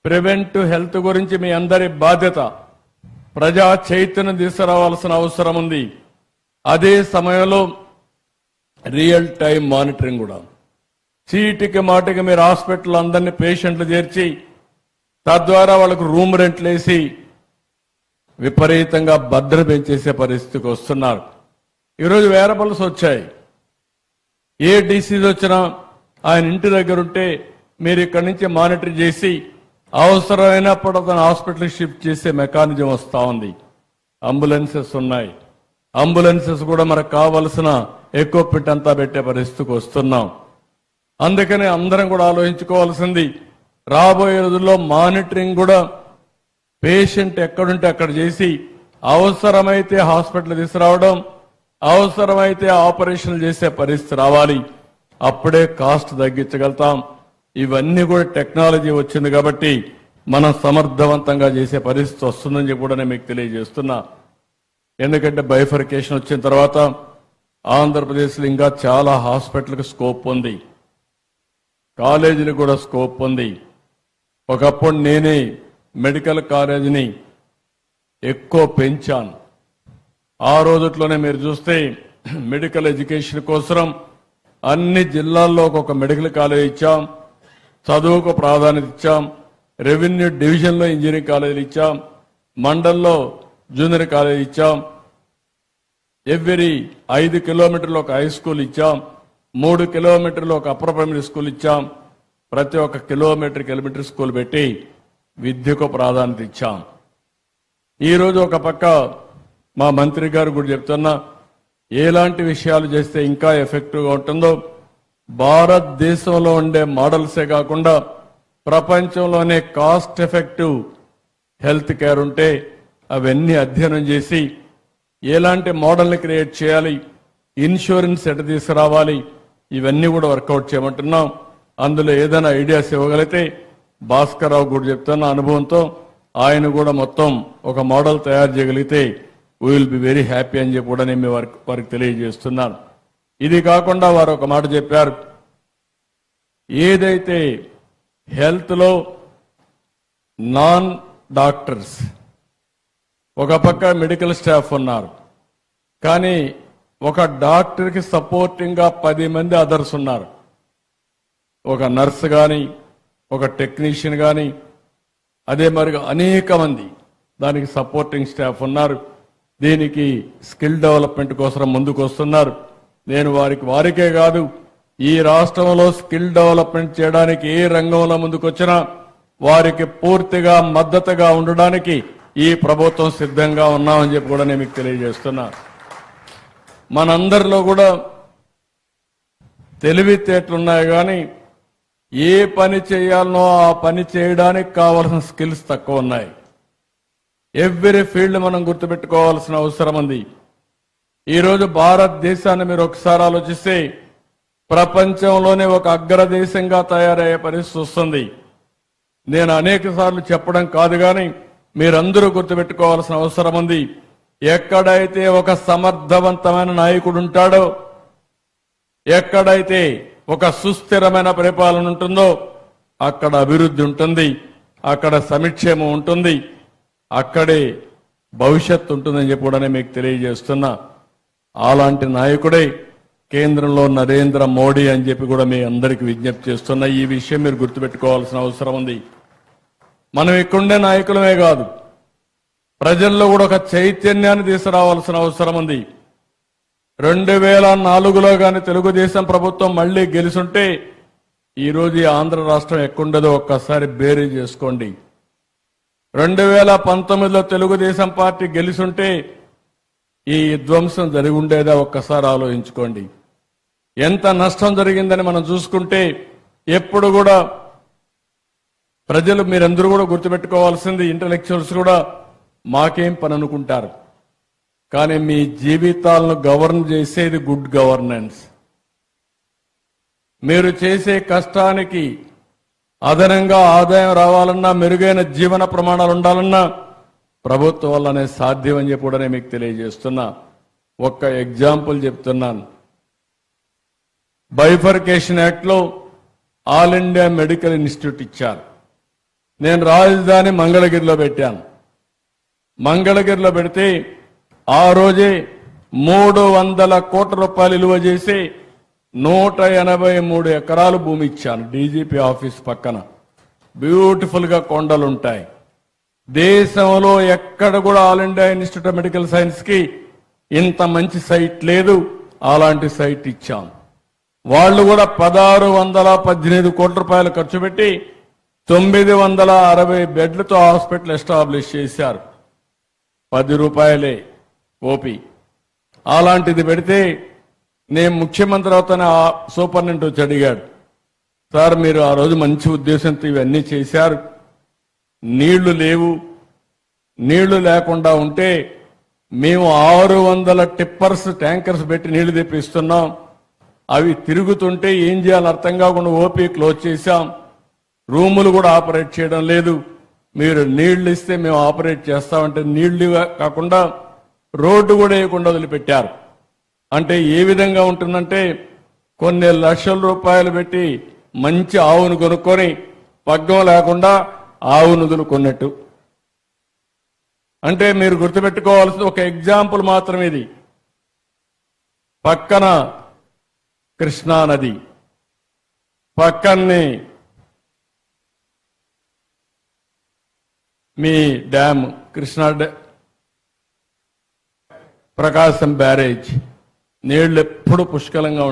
Preventive health గురించి మీ అందరి బాధ్యత. ప్రజా చైతన్యం తీసుకురావాల్సిన అవసరం ఉంది. అదే సమయంలో రియల్ టైం మానిటరింగ్ కూడా. చీటికి మాటికి మీరు హాస్పిటల్ అందరినీ పేషెంట్లు చేర్చి తద్వారా వాళ్ళకు రూమ్ రెంట్లు వేసి విపరీతంగా భద్ర పెంచేసే పరిస్థితికి వస్తున్నారు. ఈరోజు వేరబుల్స్ వచ్చాయి. ఏ డిసీజ్ వచ్చినా ఆయన ఇంటి దగ్గర ఉంటే మీరు ఇక్కడి నుంచి మానిటర్ చేసి అవసరమైనప్పుడు అతను హాస్పిటల్కి షిఫ్ట్ చేసే మెకానిజం వస్తూ ఉంది. అంబులెన్సెస్ ఉన్నాయి. అంబులెన్సెస్ కూడా మనకు కావలసిన ఎక్విప్మెంట్ అంతా పెట్టే పరిస్థితికి వస్తున్నాం. అందుకనే అందరం కూడా ఆలోచించుకోవాల్సింది రాబోయే రోజుల్లో మానిటరింగ్ కూడా పేషెంట్ ఎక్కడుంటే అక్కడ చేసి అవసరమైతే హాస్పిటల్ తీసుకురావడం, అవసరమైతే ఆపరేషన్లు చేసే పరిస్థితి రావాలి. అప్పుడే కాస్ట్ తగ్గించగలుగుతాం. ఇవన్నీ కూడా టెక్నాలజీ వచ్చింది కాబట్టి మనం సమర్థవంతంగా చేసే పరిస్థితి వస్తుందని చెప్పి కూడా నేను మీకు తెలియజేస్తున్నా. ఎందుకంటే బైఫర్కేషన్ వచ్చిన తర్వాత ఆంధ్రప్రదేశ్లో ఇంకా చాలా హాస్పిటల్కి స్కోప్ ఉంది, కాలేజీలకు కూడా స్కోప్ ఉంది. ఒకప్పుడు నేనే మెడికల్ కాలేజీని ఎక్కువ పెంచాను. ఆ రోజుట్లోనే మీరు చూస్తే మెడికల్ ఎడ్యుకేషన్ కోసం అన్ని జిల్లాల్లో ఒక మెడికల్ కాలేజ్ ఇచ్చాం, చదువుకు ప్రాధాన్యత ఇచ్చాం, రెవెన్యూ డివిజన్లో ఇంజనీరింగ్ కాలేజీలు ఇచ్చాం, మండల్లో జూనియర్ కాలేజ్ ఇచ్చాం, ఎవ్రీ 5 కిలోమీటర్లు ఒక హై స్కూల్ ఇచ్చాం, 3 కిలోమీటర్లు ఒక అప్పర్ ప్రైమరీ స్కూల్ ఇచ్చాం. ప్రతి ఒక్క కిలోమీటర్కి ఎలిమెంటరీ స్కూల్ పెట్టి విద్యకు ప్రాధాన్యత ఇచ్చాం. ఈరోజు ఒక పక్క మా మంత్రి గారు కూడా చెప్తున్నా, ఎలాంటి విషయాలు చేస్తే ఇంకా ఎఫెక్టివ్గా ఉంటుందో భారతదేశంలో ఉండే మోడల్సే కాకుండా ప్రపంచంలోనే కాస్ట్ ఎఫెక్టివ్ హెల్త్ కేర్ ఉంటే అవన్నీ అధ్యయనం చేసి ఎలాంటి మోడల్ని క్రియేట్ చేయాలి, ఇన్సూరెన్స్ ఎట తీసుకురావాలి, ఇవన్నీ కూడా వర్కౌట్ చేయమంటున్నాం. అందులో ఏదైనా ఐడియాస్ ఇవ్వగలిగితే భాస్కర్రావు కూడా చెప్తున్న అనుభవంతో ఆయన కూడా మొత్తం ఒక మోడల్ తయారు చేయగలిగితే we will be very happy అని చెప్పి కూడా నేను వారికి తెలియజేస్తున్నాను. ఇది కాకుండా వారు ఒక మాట చెప్పారు, ఏదైతే హెల్త్లో నాన్ డాక్టర్స్ ఒక పక్క మెడికల్ స్టాఫ్ ఉన్నారు, కానీ ఒక డాక్టర్కి సపోర్టింగ్గా 10 మంది అదర్స్ ఉన్నారు. ఒక నర్స్ కానీ, ఒక టెక్నీషియన్ కానీ, అదే మరిగా అనేక మంది దానికి సపోర్టింగ్ స్టాఫ్ ఉన్నారు. దీనికి స్కిల్ డెవలప్మెంట్ కోసం ముందుకు వస్తున్నారు. నేను వారికే కాదు, ఈ రాష్ట్రంలో స్కిల్ డెవలప్మెంట్ చేయడానికి ఏ రంగంలో ముందుకు వచ్చినా వారికి పూర్తిగా మద్దతుగా ఉండడానికి ఈ ప్రభుత్వం సిద్ధంగా ఉన్నామని చెప్పి కూడా నేను మీకు తెలియజేస్తున్నా. మనందరిలో కూడా తెలివితేటలున్నాయి, కానీ ఏ పని చేయాలనో ఆ పని చేయడానికి కావాల్సిన స్కిల్స్ తక్కువ ఉన్నాయి. ఎవ్రీ ఫీల్డ్ మనం గుర్తుపెట్టుకోవాల్సిన అవసరం ఉంది. ఈరోజు భారతదేశాన్ని మీరు ఒకసారి ఆలోచిస్తే ప్రపంచంలోనే ఒక అగ్రదేశంగా తయారయ్యే పరిస్థితి వస్తుంది. నేను అనేక సార్లు చెప్పడం కాదు, కానీ మీరందరూ గుర్తుపెట్టుకోవాల్సిన అవసరం ఉంది. ఎక్కడైతే ఒక సమర్థవంతమైన నాయకుడు ఉంటాడో, ఎక్కడైతే ఒక సుస్థిరమైన పరిపాలన ఉంటుందో అక్కడ అభివృద్ధి ఉంటుంది, అక్కడ సమిక్షేమం ఉంటుంది, అక్కడే భవిష్యత్తు ఉంటుందని చెప్పి కూడా మీకు తెలియజేస్తున్నా. అలాంటి నాయకుడే కేంద్రంలో నరేంద్ర మోడీ అని చెప్పి కూడా మీ అందరికీ విజ్ఞప్తి చేస్తున్నా. ఈ విషయం మీరు గుర్తుపెట్టుకోవాల్సిన అవసరం ఉంది. మనం ఇక్కడుండే నాయకులమే కాదు, ప్రజల్లో కూడా ఒక చైతన్యాన్ని తీసుకురావాల్సిన అవసరం ఉంది. 2004లో కానీ తెలుగుదేశం ప్రభుత్వం మళ్లీ గెలుచుంటే ఈరోజు ఈ ఆంధ్ర రాష్ట్రం ఎక్కడుండదో ఒక్కసారి బేరీ చేసుకోండి. 2019లో తెలుగుదేశం పార్టీ గెలుచుంటే ఈ విధ్వంసం జరిగి ఉండేదా ఒక్కసారి ఆలోచించుకోండి. ఎంత నష్టం జరిగిందని మనం చూసుకుంటే ఎప్పుడు కూడా ప్రజలు మీరందరూ కూడా గుర్తుపెట్టుకోవాల్సింది, ఇంటలెక్చువల్స్ కూడా మాకేం పని అనుకుంటారు, కానీ మీ జీవితాలను గవర్న్ చేసేది గుడ్ గవర్నెన్స్. మీరు చేసే కష్టానికి అదనంగా ఆదాయం రావాలన్నా, మెరుగైన జీవన ప్రమాణాలు ఉండాలన్నా ప్రభుత్వం వల్లనే సాధ్యం అని చెప్పి కూడా నేను మీకు తెలియజేస్తున్నా. ఒక్క ఎగ్జాంపుల్ చెప్తున్నాను. బైఫర్కేషన్ యాక్ట్లో ఆల్ ఇండియా మెడికల్ ఇన్స్టిట్యూట్ ఇచ్చారు. నేను రాజధాని మంగళగిరిలో పెట్టాను. మంగళగిరిలో పెడితే ఆ రోజే 300 కోట్ల రూపాయలు విలువ చేసి 183 ఎకరాలు భూమి ఇచ్చాను. డీజీపీ ఆఫీస్ పక్కన బ్యూటిఫుల్ గా కొండలుంటాయి. దేశంలో ఎక్కడ కూడా all India institute of medical science కి ఇంత మంచి సైట్ లేదు. అలాంటి సైట్ ఇచ్చాం. వాళ్ళు కూడా 1618 కోట్ల రూపాయలు ఖర్చు పెట్టి 960 బెడ్లతో హాస్పిటల్ ఎస్టాబ్లిష్ చేశారు. 10 రూపాయలే ఓపీ. అలాంటిది పెడితే నేను ముఖ్యమంత్రి అవుతానే సూపరింటెండెంట్ వచ్చి అడిగాడు, సార్ మీరు ఆ రోజు మంచి ఉద్దేశంతో ఇవన్నీ చేశారు, నీళ్లు లేవు, నీళ్లు లేకుండా ఉంటే మేము 600 టిప్పర్స్ ట్యాంకర్స్ పెట్టి నీళ్లు తెప్పిస్తున్నాం, అవి తిరుగుతుంటే ఏం చేయాలని అర్థం కాకుండా ఓపీ క్లోజ్ చేశాం, రూములు కూడా ఆపరేట్ చేయడం లేదు, మీరు నీళ్లు ఇస్తే మేము ఆపరేట్ చేస్తామంటే నీళ్లు కాకుండా రోడ్డు కూడా వేయకుండా వదిలిపెట్టారు. అంటే ఏ విధంగా ఉంటుందంటే కొన్ని లక్షల రూపాయలు పెట్టి మంచి ఆవును కొనుక్కొని పగ్గం లేకుండా ఆవును వదులుకున్నట్టు. అంటే మీరు గుర్తుపెట్టుకోవాల్సిన ఒక ఎగ్జాంపుల్ మాత్రమే ఇది. పక్కన కృష్ణా నది, పక్కనే మీ డ్యామ్ కృష్ణా ప్రకాశం బ్యారేజ్, నీళ్లు ఎప్పుడు పుష్కలంగా ఉంటాయి.